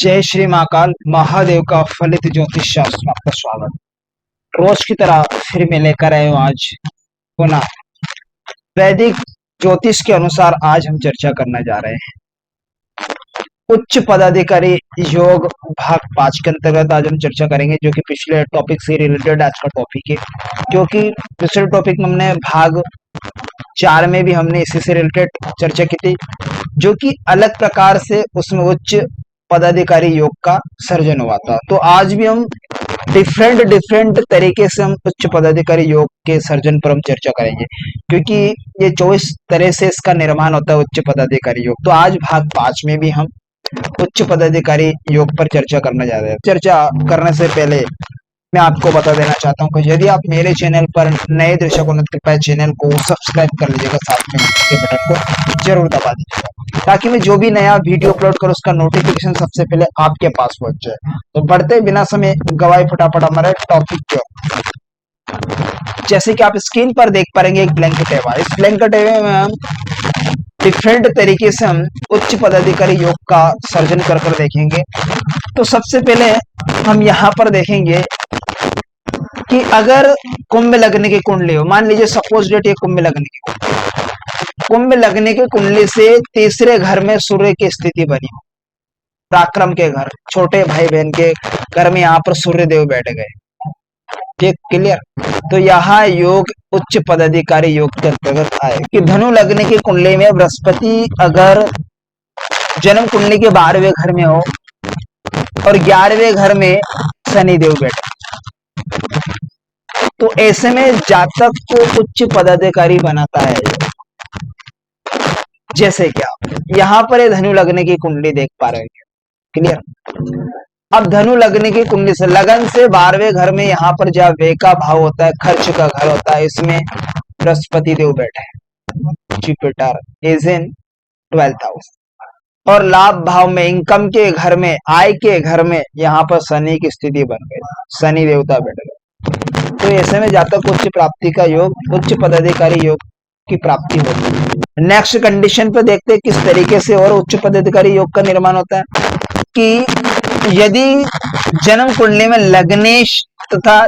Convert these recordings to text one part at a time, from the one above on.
जय श्री महाकाल महादेव का फलित ज्योतिष शास्त्र में आपका स्वागत। रोज की तरह फिर मैं लेकर आए हूँ आज पुनः वैदिक ज्योतिष के अनुसार आज हम चर्चा करने जा रहे हैं उच्च पदाधिकारी योग भाग 5 के अंतर्गत आज हम चर्चा करेंगे, जो कि पिछले टॉपिक से रिलेटेड आज का टॉपिक है। क्योंकि पिछले टॉपिक में हमने भाग 4 में भी हमने इसी से रिलेटेड चर्चा की थी, जो कि अलग प्रकार से उसमें उच्च पदाधिकारी योग का सर्जन हुआ था। तो आज भी हम डिफरेंट तरीके से हम उच्च पदाधिकारी योग के सर्जन पर हम चर्चा करेंगे, क्योंकि ये 24 तरह से इसका निर्माण होता है उच्च पदाधिकारी योग। तो आज भाग 5 में भी हम उच्च पदाधिकारी योग पर चर्चा करने जा रहे हैं। चर्चा करने से पहले मैं आपको बता देना चाहता हूँ कि यदि आप मेरे चैनल पर नए दर्शक हो तो कृपया चैनल को सब्सक्राइब कर लीजिएगा, साथ में के बटन को जरूर दबा दीजिएगा, ताकि मैं जो भी नया वीडियो अपलोड करूँ उसका नोटिफिकेशन सबसे पहले आपके पास पहुंच जाए। तो बढ़ते बिना समय गवाए फटाफट हमारे टॉपिक को। जैसे कि आप स्क्रीन पर देख पाएंगे एक ब्लैंकेट है। इस ब्लैंकेट में हम डिफरेंट तरीके से हम उच्च पदाधिकारी योग का सर्जन कर देखेंगे। तो सबसे पहले हम यहाँ पर देखेंगे कि अगर कुंभ लगने की कुंडली हो, मान लीजिए सपोज डेट ये कुंभ लगने की कुंडली से तीसरे घर में सूर्य की स्थिति बनी हो, पराक्रम के घर, छोटे भाई बहन के घर में यहाँ पर सूर्य देव बैठ गए, ठीक क्लियर। तो यहाँ योग उच्च पदाधिकारी योग के अंतर्गत आए कि धनु लगने की कुंडली में बृहस्पति अगर जन्म कुंडली के 12वें घर में हो और 11वें घर में शनि देव बैठे, तो ऐसे में जातक को उच्च पदाधिकारी बनाता है। जैसे क्या यहाँ पर धनु लगने की कुंडली देख पा रहे हैं, क्लियर। अब धनु लगने की कुंडली से लगन से 12वें घर में यहाँ पर जहाँ व्यय का भाव होता है, खर्च का घर होता है, इसमें बृहस्पति देव बैठे हैं, Jupiter is in 12th house. और लाभ भाव में इनकम के घर में, आय के घर में यहाँ पर शनि की स्थिति बन गई, शनि देवता बैठ गए। तो ऐसे में जातक उच्च प्राप्ति का योग, उच्च पदाधिकारी योग की प्राप्ति होती है। नेक्स्ट कंडीशन पे देखते हैं किस तरीके से और उच्च पदाधिकारी योग का निर्माण होता है कि यदि जन्म कुंडली में लग्नेश तथा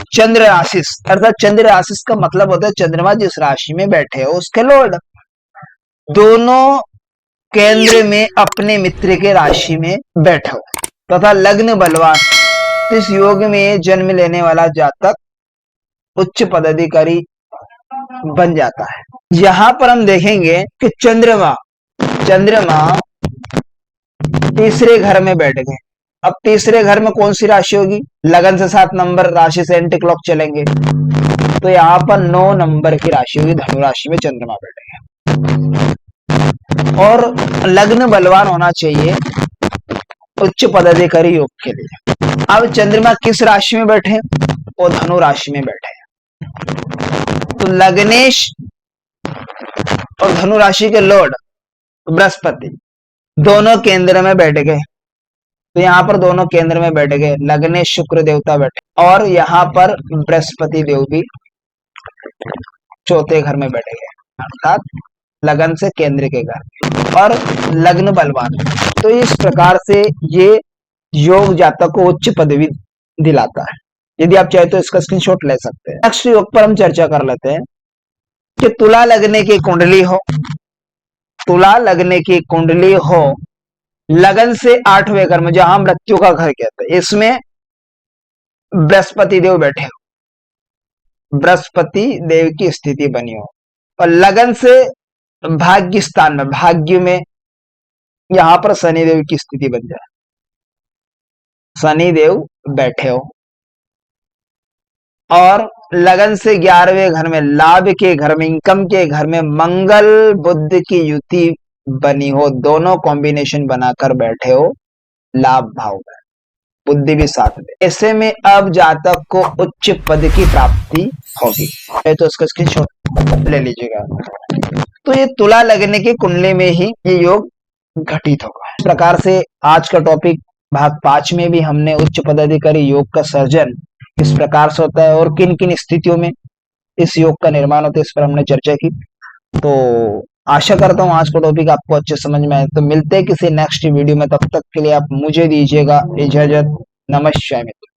चंद्र आशीष, अर्थात चंद्र आशीष का मतलब होता है चंद्रमा जिस राशि में बैठे हो उसके लॉर्ड दोनों केंद्र में अपने मित्र के राशि में बैठे हो तथा लग्न बलवान, इस योग में जन्म लेने वाला जातक उच्च पदाधिकारी बन जाता है। यहां पर हम देखेंगे कि चंद्रमा तीसरे घर में बैठ गए। अब तीसरे घर में कौन सी राशि होगी? लगन से 7 नंबर राशि से एंटी क्लॉक चलेंगे, तो यहाँ पर 9 नंबर की राशि होगी, धनु राशि में चंद्रमा बैठेगा। और लग्न बलवान होना चाहिए उच्च पदाधिकारी योग के लिए। अब चंद्रमा किस राशि में बैठे? वो धनु राशि में बैठे। तो लग्नेश और धनु राशि के लॉर्ड बृहस्पति दोनों केंद्र में बैठ गए। तो यहाँ पर दोनों केंद्र में बैठ गए, लग्नेश शुक्र देवता बैठे और यहाँ पर बृहस्पति देव भी चौथे घर में बैठे गए, अर्थात लगन से केंद्र के घर और लग्न बलवान। तो इस प्रकार से ये योग जातक को उच्च पदवी दिलाता है। यदि आप चाहे तो इसका स्क्रीनशॉट ले सकते हैं। नेक्स्ट योग पर हम चर्चा कर लेते हैं कि तुला लगने की कुंडली हो, तुला लगने की कुंडली हो लगन से 8वें घर में, जहां मृत्यु का घर कहते हैं, इसमें बृहस्पति देव बैठे हो, बृहस्पति देव की स्थिति बनी हो और लगन से भाग्य स्थान में, भाग्य में यहां पर शनि देव की स्थिति बन जाए, शनि देव बैठे हो और लगन से 11वें घर में, लाभ के घर में, इनकम के घर में मंगल बुध की युति बनी हो, दोनों कॉम्बिनेशन बनाकर बैठे हो लाभ भाव में, बुद्धि भी साथ में। ऐसे में अब जातक को उच्च पद की प्राप्ति होगी। तो इसका स्क्रीनशॉट ले लीजिएगा। तो ये तुला लगने की कुंडली में ही ये योग घटित होगा। इस प्रकार से आज का टॉपिक भाग 5 में भी हमने उच्च पदाधिकारी योग का सर्जन किस प्रकार से होता है और किन किन स्थितियों में इस योग का निर्माण होता है, इस पर हमने चर्चा की। तो आशा करता हूँ आज का टॉपिक आपको अच्छे समझ में आए। तो मिलते हैं किसी नेक्स्ट वीडियो में, तब तक के लिए आप मुझे दीजिएगा इजाजत। नमस्कार मित्रों।